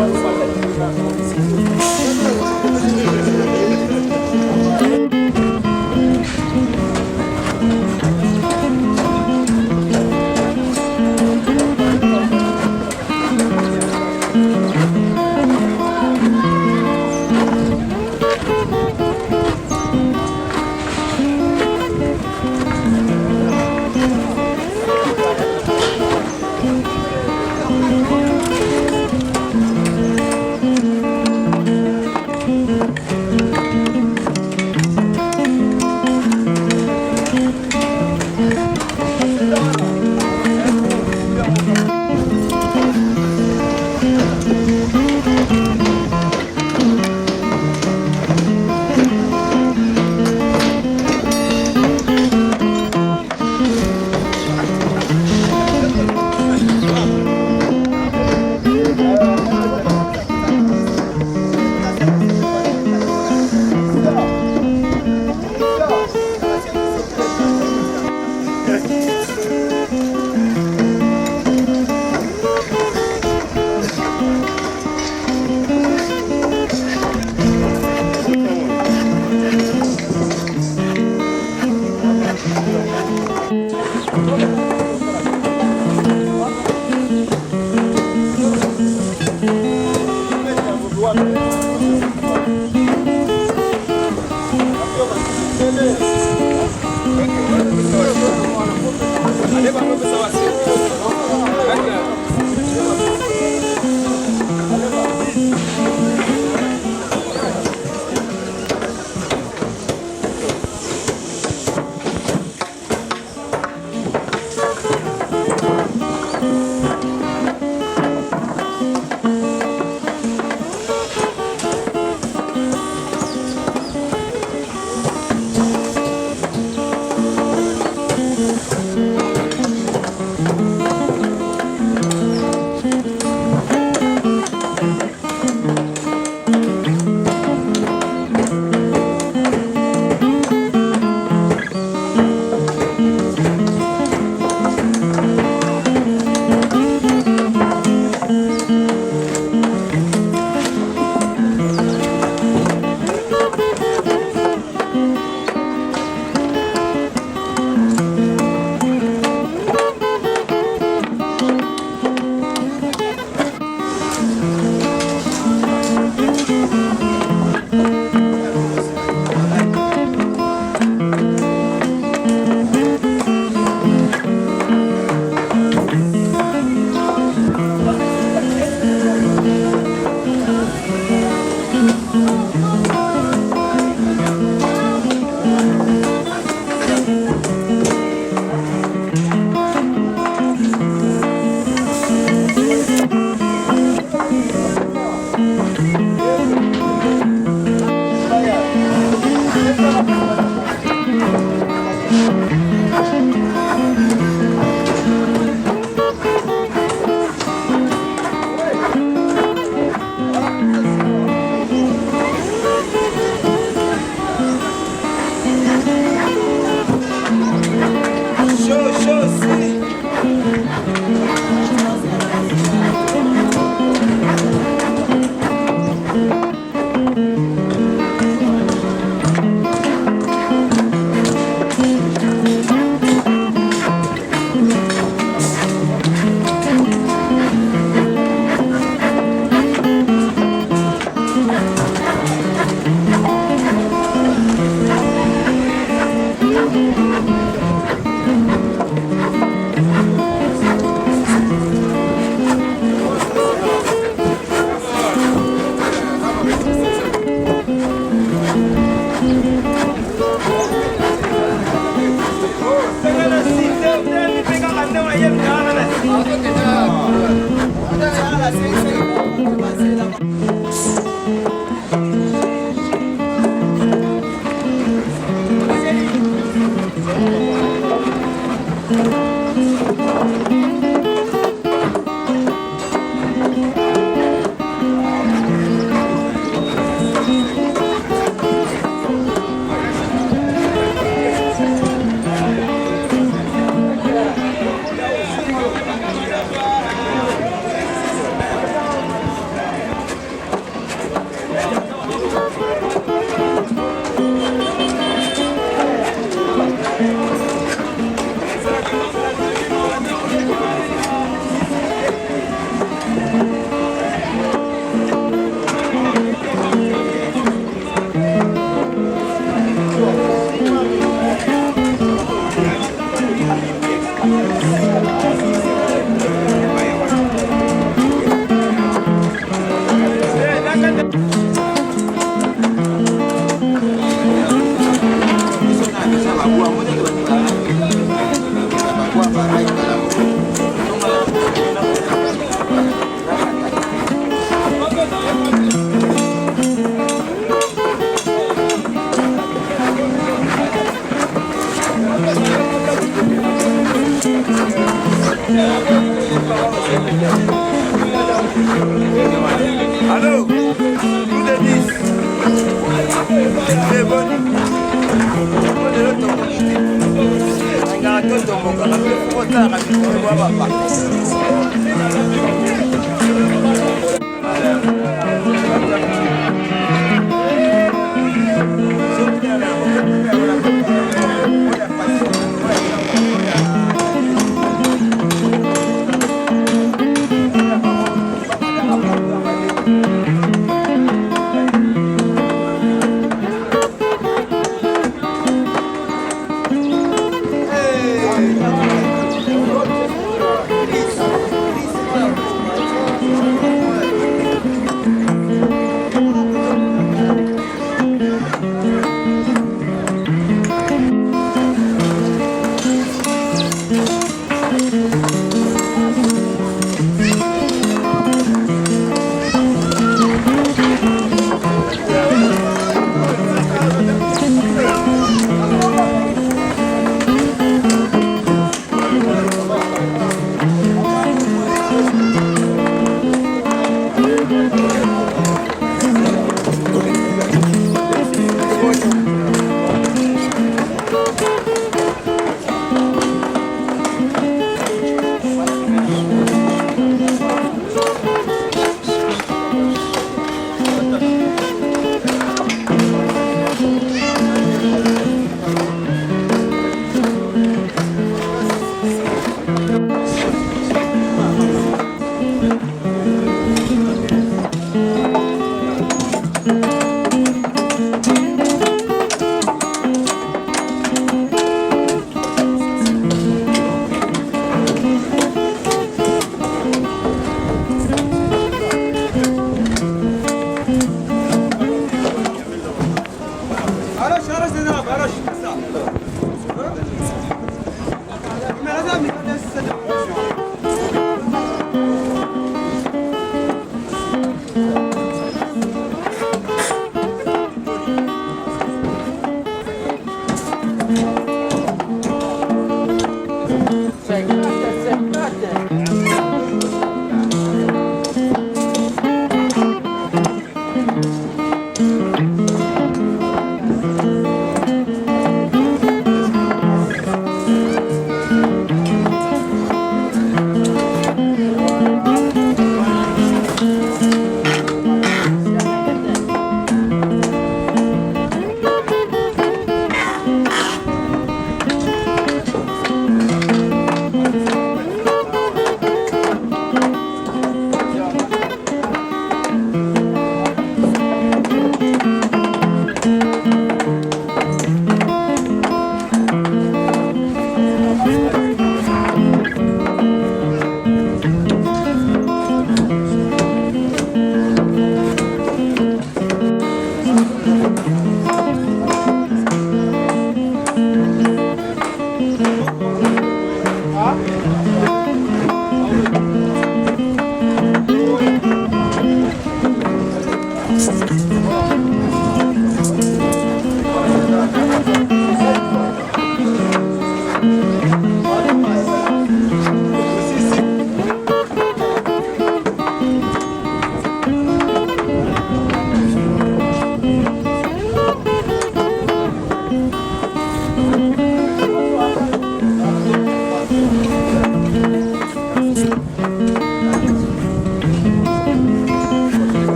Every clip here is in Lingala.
Thank you.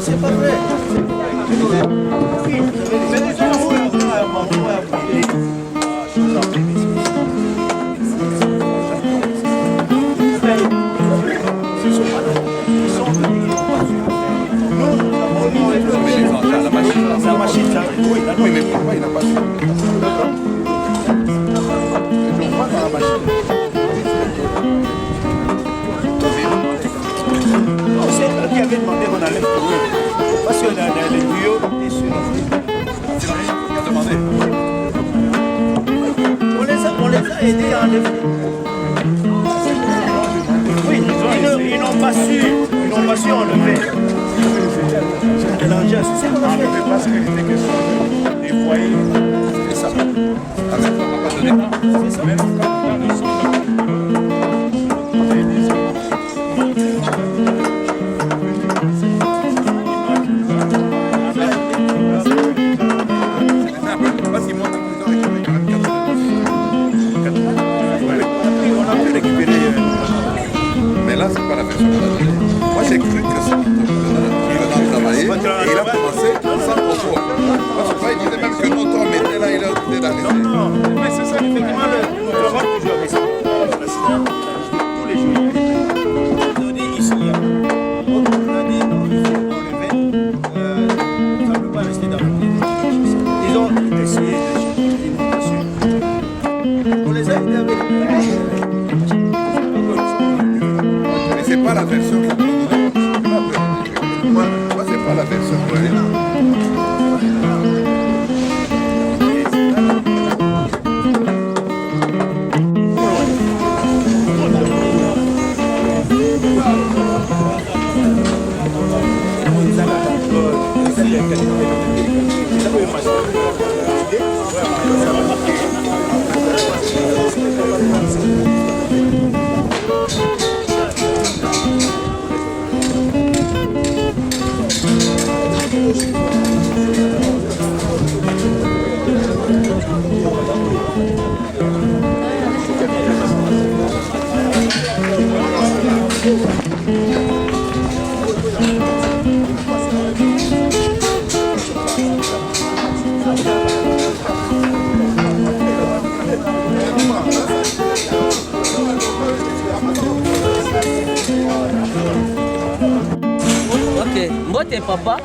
c'est pas vrai. La machine, oui, mais pourquoi il n'a pas c'est elle qui avait demandé qu'on enlève tout. Parce qu'on a les tuyaux et sur on les a aidés à enlever. Oui, ils n'ont pas su enlever. C'est mélangé, c'est ça qu'on a fait. Parce qu'il était question des foyers. C'est ça. Avec on n'a pas donné. C'est ça. Même quand dans le centre, mais là, c'est pas la version de la télé. Moi, j'ai cru que c'est il a travaillé et il a commencé sans propos. Parce que il disait même que notre homme était là, il a été dans les non, mais c'est ça, effectivement, le roi toujours avec ça. Tous les jours. Ils ont dit ici, on a dit non, il faut enlever. Ça ne peut pas rester dans le pays. Ils ont essayé de chercher l'inondation. On les a aidés avec. Mais c'est pas la version que moi, c'est pas la version que Mbote papa.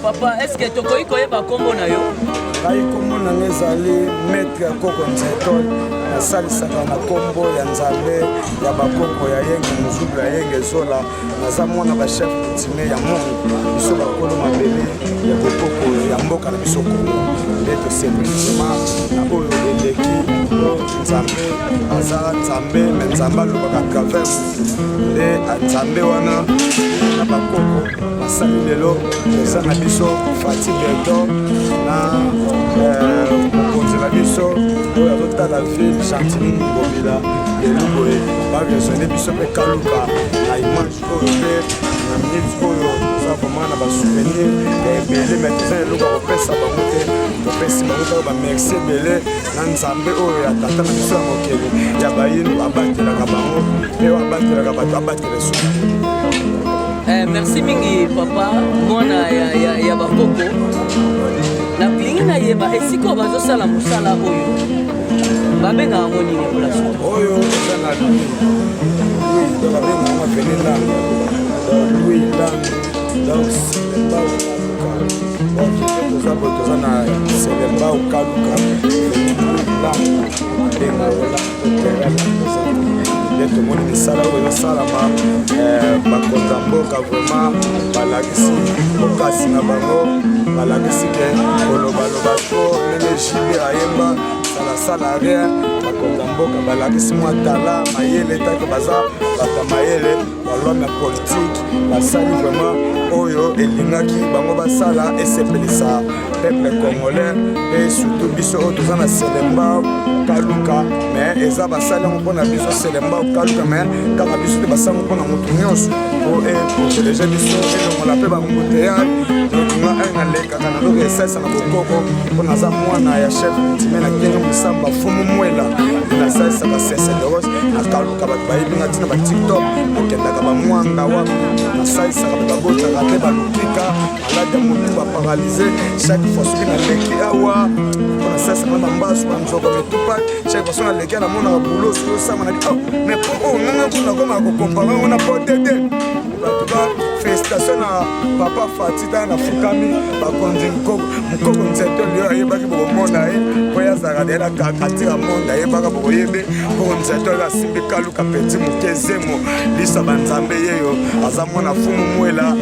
Papa, est-ce que tu connais pas kombo na yo? Ngai kombo na ngezali maître ya koko nzetol nasalisaka na kombo ya nzambe ya bakoko ya yenge mozulu ya yenge zola naza mwana bachef coutumier ya mongo biso bakolo mabele ya bokoko ya mboka na biso kongo nde tosepelizema na oyo eleki nzambe aza nzambe me nzambe alobaka travers nde nzambe wana na bakoko basali lelo eza na biso fatigue to na mokonzi na biso oyo azotala ville Chantilly Ngobila lelo boye baresone biso mpe kaluka na image oyo mpe na minute oyo toza vraimen na basouvenir ebele me toza eloko ya kopesa bango te topesi bango kaka bamerci ebele na nzambe oyo ya tata na biso ya mokili ya bayinu abatelaka bango mpe oyo abatelaka bato abatele suki. Merci mingi papa mwana ya bakoko na pilingi na yeba esiko bazosala mosala oyo babenga yango nini place oyo eza na babenga yango vene langue louis langue donc toza na selemba okaluka langue babenga nde tomoni misala oyo ezosalama bakonza mboka vraimen balakisi bokasi na bango balakisi ke kolobaloba to ndenge jibe ayemba salasala rien bakonza mboka balakisi mwa tala mayele take baza bato mayele balome ya politique basali vraiment oyo elingaki bango basala esepelisa peuple congolais et surtout biso oyo toza na Selembao Kaluka mais eza basali yango mpona biso Selembao Kaluka mais kaka biso te basali yango mpona motu nyonso po protéger biso elongola mpe bambuteyage nga nalekaka nazoka esalisa na bokoko mpo naza mwana ya chef ntime na kenge mosamba fumu mwela nasalisaka sesedoros na Kaluka bato bayebinga ntina batiktok nakendaka bamwanga wapi nasalisaka bato babotaka mpe balukika maladi ya motu baparalize chaque fois soki naleki awa mpo nasalisaka na mbasu banzoko metupa chaque fois so naleki namonaka bulo soki osama na mais po oyo nanga kuna komaka kokompara ngo na potete batuka félicitation na papa Fatita na fukami bakonzi mukoko nzeto lio ayebaki bokomonda ye po yazaka dela kakatira monda ayebaka bokoyebe mukoko nzeto lio asimbi Kaluka peti mokezemo lisa banzambe yeyo aza mwana fumu mwela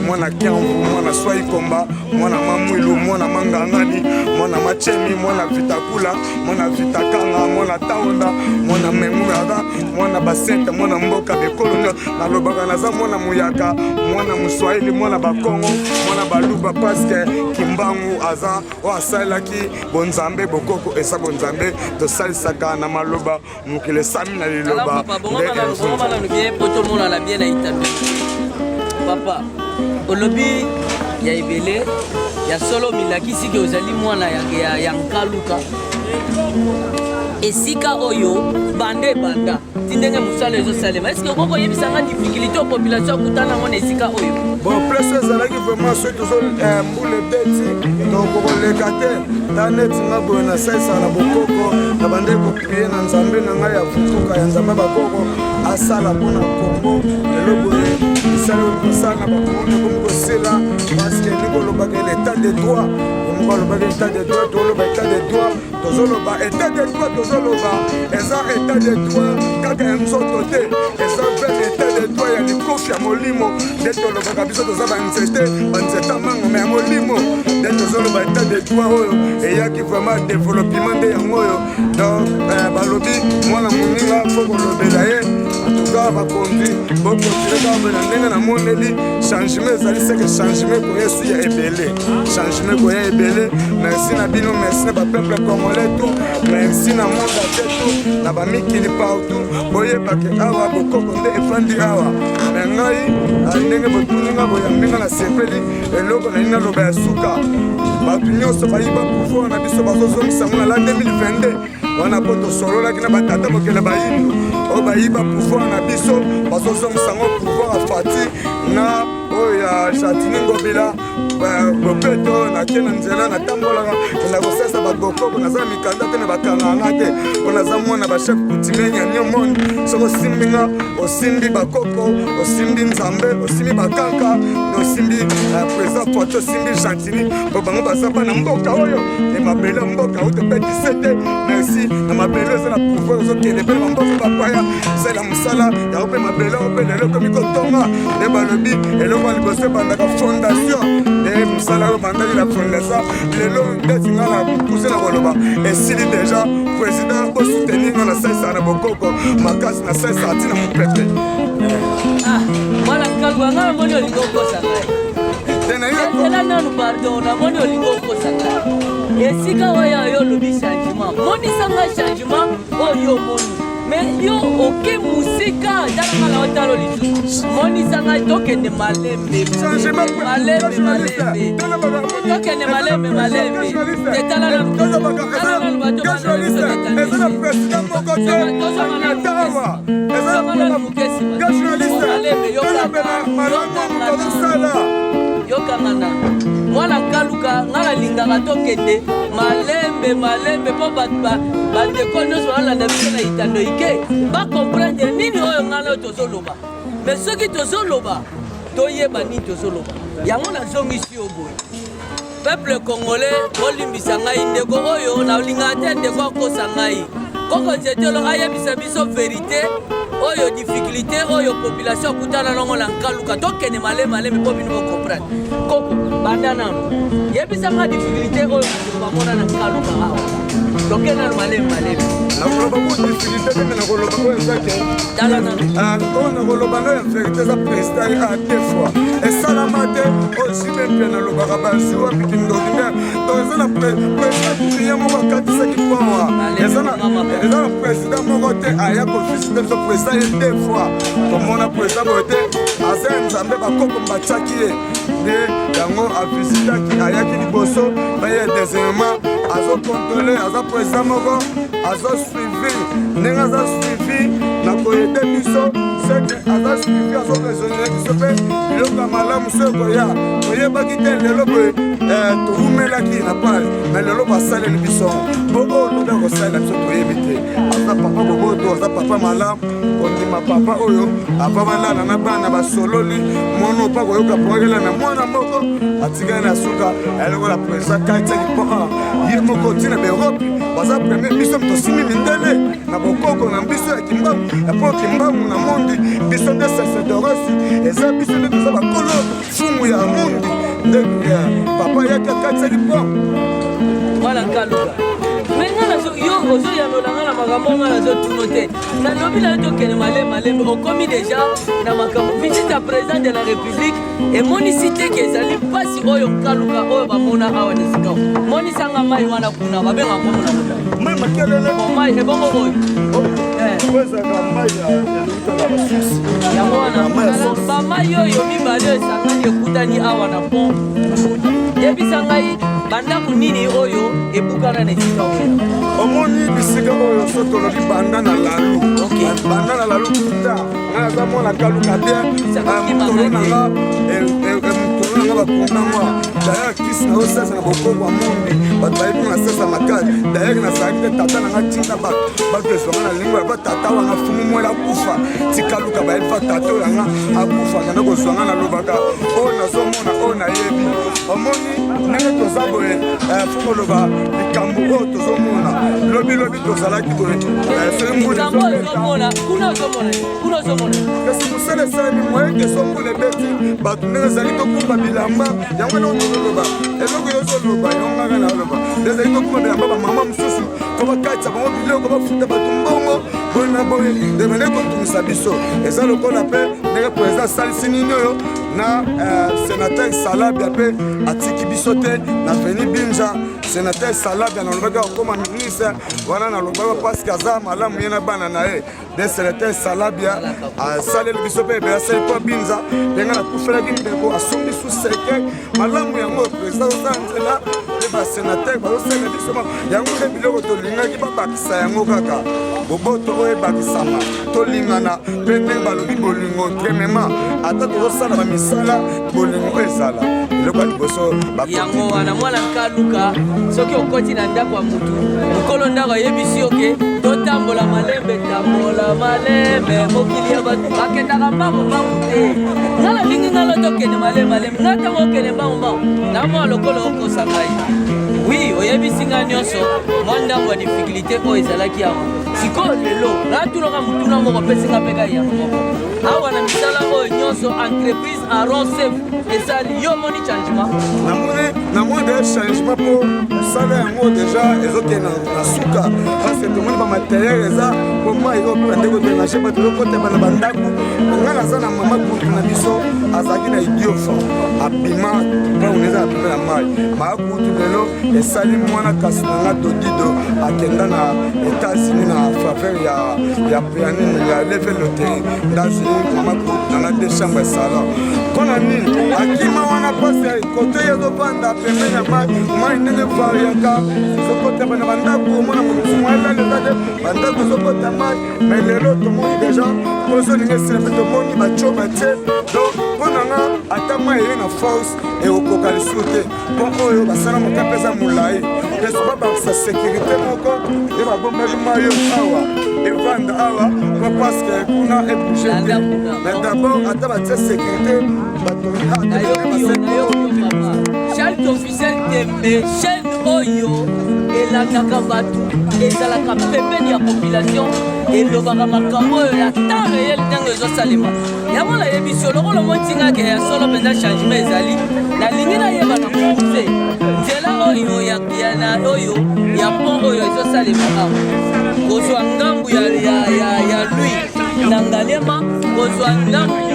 mwana kiamvu mwana swai komba mwana mamwilu mwana mangangani mwana machemi mwana vitakula mwana vitakanga mwana taonda mwana menguaga mwana basente mwana mboka bekolo nalobaka naza mwana muyaka mwana muswahili mwana bakongo mwana baluba paske kimbangu aza o asalaki bonzambe bokoko esa bonzambe tosalisaka na maloba mokili esami na liloba papa olobi ya ebele ya solo milakisi ke ozali mwana ya Kaluka esika oyo bande banda tindenge musala ezosalema eske okoko yebisanga difficulté population akutana ngo na esika oyo bon place ezalaki vraiment soki tozombula ebeti tokoleka te ta neti nga boye nasalisaka na bokoko na bande koprie na nzambe na ngai ya futuka ya nzambe bakoko asala mpona Kongo lelo boye esali kosala na bakongo ekomi kosila parceke nikolobaka l'état de droit omoko alobaka état de droit toloba état de droit tozoloba état de droit tozoloba eza état de droit kaka ya nzoto te eza mpene état de droit ya likofi ya molimo nde tolobaka biso toza banzete amanga me ya molimo nde tozoloba état de droit oyo eyaki vraiment développement nde yango oyo donc balobi mwana moninga fo kolobela ye atuka bakonzi bokontinue kaka na ndenge namoneli changement ezali seke changement koya esu ya ebele changement koya ebele merci na bino merci na bapeuple congolais tout merci na monde ate tout na bamikili partout boyebake awa bokoko nde efandi awa me ngai ndenge botuninga boyambinga na sepeli eloko na nini aloba ya suka bato nyonso bayiba pouvoir na biso bazozongisango na la 2022 wana po tosololaki na batata mokele bayindu oyo bayiba pouvoir na biso bazozongisango pouvoir ya Fati na oyo ya Chatini Ngobila bopeto nake na nzela natambolaka na kosalisa bagokoko naza na mikanda te na bakanganga te mpo naza mwana bachef coutumier nyamio monde soki osimbinga osimbi bakoko osimbi nzambe osimbi bakanka osimbi président Fati osimbi Chatini mpo bango baza mpa na mboka oyo e mabele ya mboka oyo topetise te merci na mabele eza na pouvoir ozokende mpe na bamboka bapaya sala mosala yango mpe mabele oyo mpe lelo ekomi kotonga nde balobi eloko ya liboso ebandaka fondation nde mosala oyo bandaki na fondation lelo ndeti nga na pousse na koloba esili deja président bosoutenir nga nasalisaka na bokoko makasi nasalisaka ntina mopepe mwana Kaluka nga namoni olingi okosa ngai ela nanu pardon namoni olingi okosa ngai esika oyo yo olobi changement monisa ngai changement oyo omoni mais yo oke musika talanga na otalo lisusu monisa ngai tokende malembe tokende malembe tetala nanu bato ezana président moko te etawa ezana yokangana mwana Kaluka nga nalingaka tokende malembe mpo bandeko nyonso balanda biso na itando ike bakomprendre nini oyo nga nayo tozoloba mais soki tozoloba toyeba nini tozoloba yango nazongisi yo boye peuple congolais bolimbisa ngai ndeko oyo nalingaka te ndeko akosa ngai koko nzetelo ayebisa biso vérité oyo difficulté oyo population akutana nango na Kaluka tokende malembe mpo bino bocomprendre koko banda nano yebisanga difficulté oyo bamona na Kaluka awa tokenda maleme nakoloba ko difficulté ndenge nakoloba ko ezake nakoloba ngo ya vérité eza président a deux fois esalama te osime mpe nalobaka bazwi wapi kindokinga donc eza na président tuye moko akatisaki poa eza na président moko te aya kovisite biso président ye deux fois tomona président boye te aza ya nzambe bakoko batiaki ye nde yango avisitaki ayaki liboso baye deuxièmement azokontrole aza président moko azosuivi ndenge aza suivi na koyede biso seke aza suivi azoresonele biso mpe biloko ya malamu so ekoya toyebaki te lelo boye towumelaki na pale me lelo basaleli biso mpo oyo lobi akosalela biso toyebi te aza papa boboto aza papa malamu kondima papa oyo apa balala na bana basololi mono mpa koyoka pokakela na mwana moko atikali na suka elokola président katiaki mpo ye moko ntina baerope baza premier biso tosimi mindele na bokoko na biso ya kimbangu epo kimbangu na mondi biso nde sacerdoce eza biso nde toza bakolo fumu ya mondi nde papa yaki akatiaki mpo mwana nkaluka me nga yo ozoyalolanga na makambo nga nazotuno te nalobi na yo tokende malembe okomi deja na makambo visite ya président de la république emonisi te ke ezali mpasi oyo nkaluka oyo bamona awa na esika monisanga mai wana kuna babenga komona mai makelele mai ebongo oyo yango wana bamai oyo mibale oyo esangani ekutani awa na pont yebisa ngai bandako nini oyo ebukana na esika oyo omoni bisika oyo so tolobi banda na lalu kuta nga naza mwana kaluka te mutolo nanga bakundangwa dayere kisi na osesa na bokoko ya mondi bato bayebi na sesa makasi dayere nasalaki te tata nanga tinda bato ezwanga na lingwa yaba tata wanga fumu mwela akufa tikaluka bayebi fa tata oyo yanga akufa kanda kozwanga nalobaka oyo nazomona oyo nayebi omoni ndenge toza boye fumu oloba likambo oyo tozomona lobilobi tozalaki boye soki mbula kasi mosala esalami moyeke so mbula ebeti bato ndenge ezali tokumba bilamba yango eloko tozoloba eloko yozoloba yongaka na oloba nde ezali tokumba bilamba bamama mosusu ko bakatisa bango biloko bafuta bato mbongo boye na boye ndenge kotungisa biso eza lokola mpe ndenge président asalisi nini oyo na sénateur Salabia mpe atiki biso te na veni binja sénateur Salabia nalobaki akokoma ministre wana nalobaka parceke aza malamu ye na bana na ye nde sénateur Salabia asaleli biso mpe ebe asali mpo binza ndenge nakufelaki ndeko asombi su seke malamu yango président oza nzela mpe basénateur bazosala biso yango nde biloko tolingaki babakisa yango kaka boboto oyo ebakisama tolingana mpe ndenge balobi bolingo tremema ata tozosala bamisala bolingo ezala biloko ya liboso yango wana mwana nkaluka soki okoti na ndako ya mutu mokolo ndako ayebisi oke totambola malembe mokili ya bato bakendaka mbangu te nga nalingi nga lo tokende malembe nga ntango okende mbangu na mwa lokolo okosa ngai wi oyebisi nga nyonso mwa ndambo ya difficulté oyo ezalaki yango sikoyo lelo natulaka mutuna moko pesinga mpe kai yango moko awa na misala oyo nyonso entreprise aronsef esali yo moni changement namoni de changement mpo mosala yango deja ezokende na suka parce tomoni bamateriel eza po mai okende kodenage bato ezokotema na bandako nga naza na mama kutu na biso azalaki na idiofa abima mpona eza abima na mai maa kutu lelo esali mwana kasi nanga dodido akenda na états-unis na faveur ya leve loterie ndazili mama kutu nanga de chambre salon mpona nini akima wana pasi kote ezovanda pembeni ya mai ndenge variaka ezokotema na bandako omona mosusu mwalala te bandako ezokota mai mais lelo tomoni deja ozolinga esila mpe tomoni bacoba te donc mponanga ata mai eye na force ekokoka lisusu te mpo oyo basala moka mpe eza molai peso babakisa sécurité moko ye babombeli mai oyo awa evanda awa po parceke kuna ebouge te mais d'abord ata batia sécurité chaque officiel tembe chaîne oyo elandaka bato ezalaka pembeni ya population elobaka makambo oyo ya temps réel ntango ezosalema yango nayebisi lokola motingaka ya solo mpenza changement ezali nalingi nayeba na konse nzela oyo ya pont oyo ezosala esalema awa kozwa ngambu ya lui na ngalema kozwa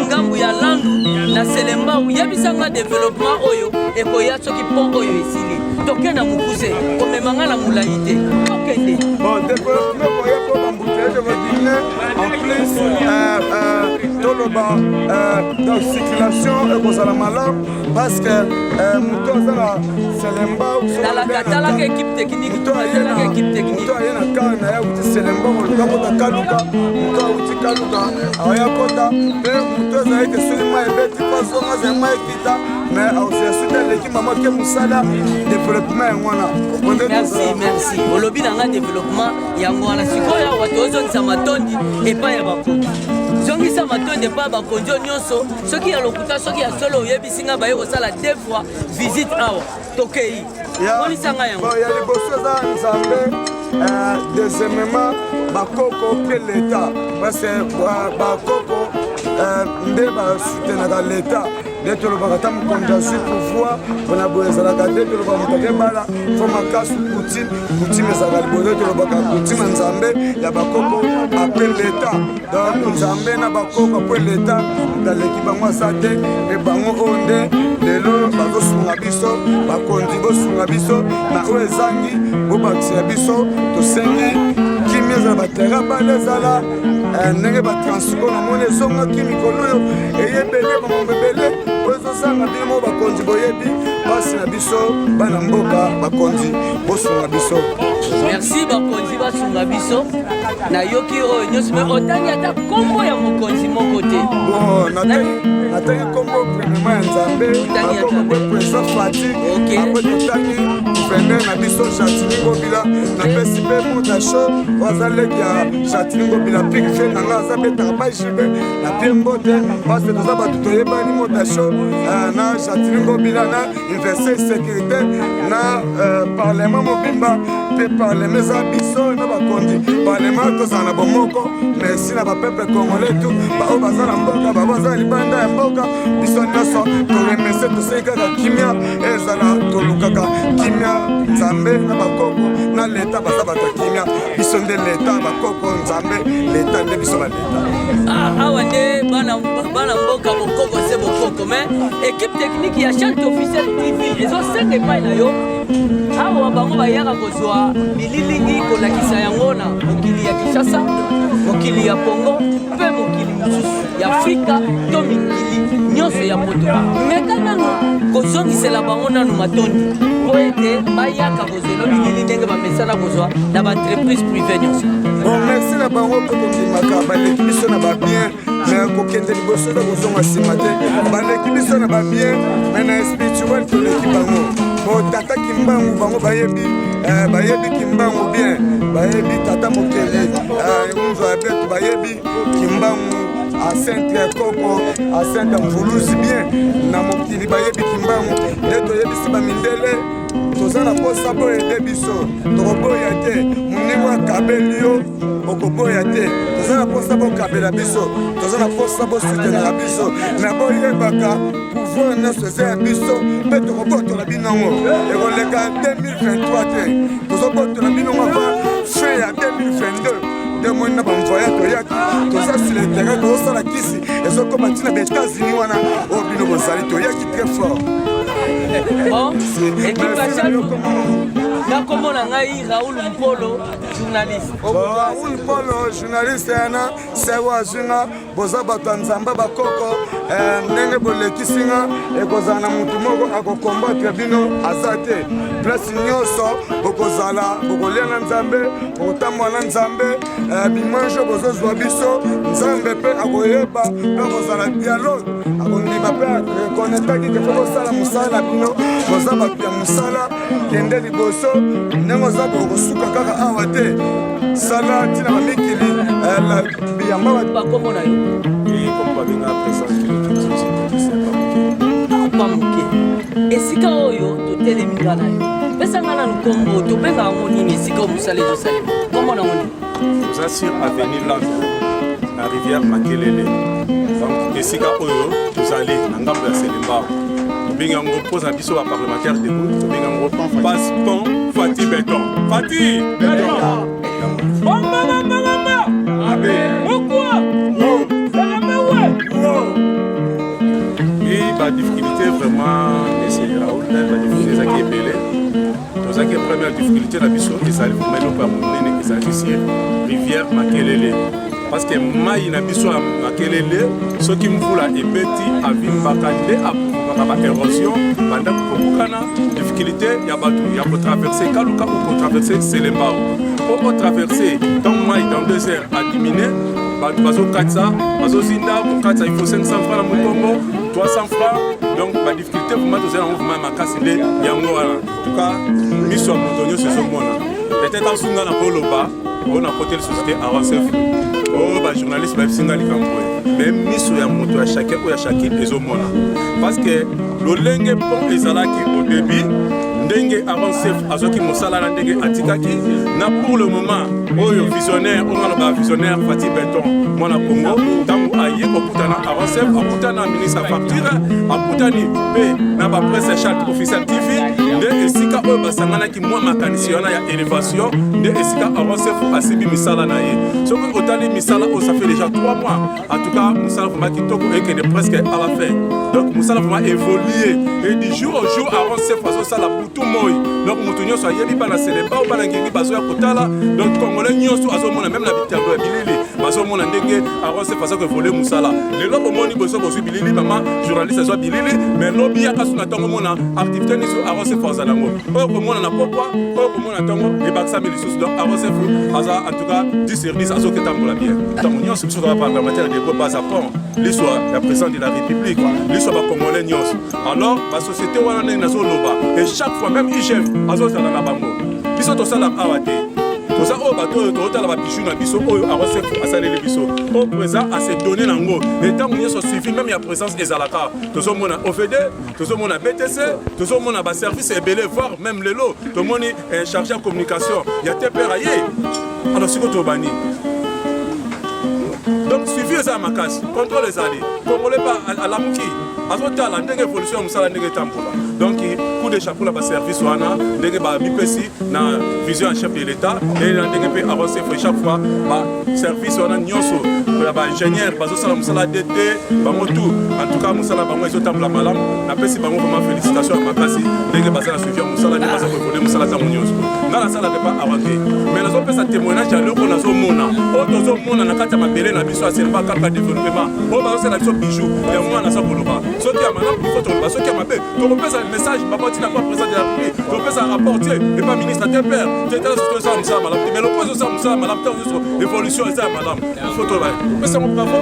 ngambu ya landu na selembau yebisanga développement oyo ekoya soki pont oyo esili tokenda mokuse komemanga na molai te tokende développement koya mpo bambouteillage modine en plus toloba dans circulation ekozala malamu parce que moto aza na selembau talaka équipe technique talaka équipe technique moto aye na kar na ye auti selembau oluka kota kaluka moto auti kaluka aya kota mpe moto ezalaki soki mai ebeti pasonga azali mai ekita mais aosiyasuti aleki mama ke mosala développement yango wana merci olobi nanga développement yango wana sikoyo awa tozongisa matondi epai ya bakonzi zongisa matondi epai ya bakonzi nyonso soki ya lokuta soki ya solo oyebisinga baye kosala 2 fois visite awa tokei monisanga yango ya liboso eza nzambe deuxièmement bakoko mpe l'état parce que bakoko nde basutenaka l'état nde tolobaka ta mokonzi azwi pouvoir mpona boye ezalaka te tolobaka moto akebala fo makasi coutume ezalaka liboso nde tolobaka coutume ya nzambe ya bakoko apre l'état donc nzambe na bakoko apre l'état moto aleki bango aza te e bango oyo nde lelo bazosunga biso bakonzi bosunga biso na oyo ezangi bobakisela biso tosengi kimi ezala batera bale ezala ndenge batransport namoni ezongaki mikolo oyo eyebele bamambo ebele oyo ezosanga bino bakonzi boyebi basi na biso bana mboka bakonzi bosunga biso merci bakonzi basunga biso nayoki oyo nyonso me otangi ata kombo ya mokonzi moko te natangi kombo premierement ya nzambe akombo président fati apre totangi gouverneur na biso Jatini Ngobila napesi mpe motasho oyo aza leki ya Jatini Ngobila pik fe nanga aza betaka bajibe na pie mbote parce toza bato toyebani motasho na Jatini Ngobila na université sécurité na parlement mobimba mpe parlement eza biso na bakonzi parlement tozala na bomoko merci na bapeuple congolais tu baoyo baza na mboka babo baza na libanda ya mboka biso nyonso toremercie tosali kaka kimia ezala tolukaka kimia nzambe na bakoko na leta baza bato ya kimia biso nde leta bakoko nzambe leta nde biso baleta awa nde bana mboka bokoko se bokoko mais équipe technique ya chante officiel tv ezosenga epai na yo awa bango bayaka kozwa bililingi kolakisa yango na mokili ya Kinshasa mokili ya Congo mpe mokili mosusu ya Afrika to mikili nyonso ya poto meka nanu kozongisela bango nanu matondi po ete bayaka kozwela bilili ndenge bamesana kozwa na baentreprise privé nyonso bon merci na bango mpo tondimaka baleki biso na babien mais kokende liboso nde kozonga nsima te baleki biso na babien mais na spirituel toleki bango po tata kimbangu bango bayebi kimbangu bien bayebi tata mokele unzo ya betu bayebi kimbangu acentre koko acentre mvuluzi bien na mokili bayebi kimbangu nde toyebisi bamindele toza na posa boyede biso tokoboya te moningo akabeli yo okoboya te toza na posa bokabela biso toza na posa bosutenaka biso me boyebaka pouvoir nyonso eza ya biso mpe tokobotola binongo ekoleka 2023 te tozobotola binongo ava fin ya 2022 nde moni na bamvoya toyaki toza sur le terrain tozosala kisi ezokoma ntina baetats-unis wana oyo bino bozali toyaki très fort bon équipe achatu nakomona ngai Raoul Mpolo journaliste Raoul Mpolo journaliste yana sewa azwinga boza bato ya nzambe bakoko ndenge bolekisinga ekozala na mutu moko akokombatre bino aza te place nyonso bokozala bokolia na nzambe bokotambola na nzambe bimanjo bozozwa biso nzambe mpe akoyeba mpe kozala dialogue akondima mpe rekonetaki kefe kosala mosala na bino boza bato ya mosala kende liboso ndenge oza bokosuka kaka awa te sala ntina bamikili biyamba bakombo na yo pamoke esika oyo totelemi nga na yo pesanga na nkombo tobenga yango nini esika mosala ezosalema kombo nango nini toza sur avenir Lango na rivière Makelele donc esika oyo tozali na ngambo ya Selembao tobenga yango mposa biso baparlementaire debout tobenga yango passe pont Fati Beton Fati Beton difficulté na biso ezali vraiment eloko ya monene ezalaki sur rivière Makelele parce que mai na biso ya Makelele soki mvula ebeti avimbaka nde abukaka baérosion bandako kokokana difficulté ya bato ya kotraverse kaluka ou kotraverse selembao po kotraverse donc mai dans 2 heures adimine bato bazokatisa bazozinda kokatisa il faut 500 francs na mokongo 300 francs donc ba difficulté vraiment tozala yango vraiment makasi nde yango wana en tout cas miso ya moto nyonso ezomona peut-être asunga na koloba oyo na kote de société avancef oyo bajournaliste babisinga likambo mais miso ya moto ya chacun oyo ya chacune ezomona parce que lolenge mpo ezalaki au début ndenge avancef azwaki mosala na ndenge atikaki na pour le moment oyo visionnaire oyo ngaloba visionnaire Fati Beton mwana Congo ntango aye kokutana avancef akutana ministre ya facture akutani mpe na bapresse charte officiel TV nde esika oyo basanganaki mwa makanisi wana ya élévation nde esika avancef asimbi misala na ye soki otali misala oyo ça fait déjà 3 mois en tout cas mosala vraiment kitoko ekende presque à la fin donc mosala vraiment évolué et du jour au jour avancef azosala butu moi donc moto nyonso ayebi bana selemba o bana ngingi bazoya kotala donc congolais nyonso azomona même na bitando ya bilili bazomona ndenge avancef azoko évolué mosala lelo bomoni boso bozwi bilili mama journaliste azwa bilili mais lobi yaka suna ntango mona activité niso avancef azala ngo oyo komona na pokwa oyo komona ntango ebakisami lisusu donc avancef aza en tout cas 10 sur 10 azoketambola bien ntango nyonso biso toka parlementaire de bo basa pont l'histoire ya président de la république l'histoire bacongolais nyonso alors basociété wana ndenge nazoloba et chaque fois même IGF azozala na bango biso tosalaka awa te toza oyo bato oyo tozotala babiju na biso oyo avancef asaleli biso oyo présent ase donné nango etango nyonso suivi même ya présence ezalaka tozomona OFD tozomona BTC tozomona baservice ebele voire même lelo tomoni chargé ya communication ya TPR aye alors siko tobani donc suivi eza ya makasi contrôle ezali congolais pa alamuki azotala ndenge évolution ya mosala ndenge etambola donc coup de chapeau na baservice wana ndenge bamipesi na vision ya chef de l'état e na ndenge mpe avancé fo chaque fois baservice wana nyonso ya baingénieur bazosala mosala DT bango tout en tout cas mosala bango ezotambola malamu napesi bango vraiment félicitation ya makasi ndenge baza na suivi ya mosala nde baza koevole mosala ntango nyonso nga nasalaka pa awa te mais nazopesa témoignage ya eloko nazomona oyo tozomona na kati ya mabele na biso aseleba kaka développement oyo bazosala biso bijou ya mwana naza koloba soki ya malamu ifo toloba soki ya mabe tokopesa message bakotina kwa président de la République tokopesa rapport tie et pas ministre te père tetala soto ezala mosala malamu te mais lopo ezosala mosala malamu te nyonso évolution eza ya malamu ifo toloba topesa ngo bravo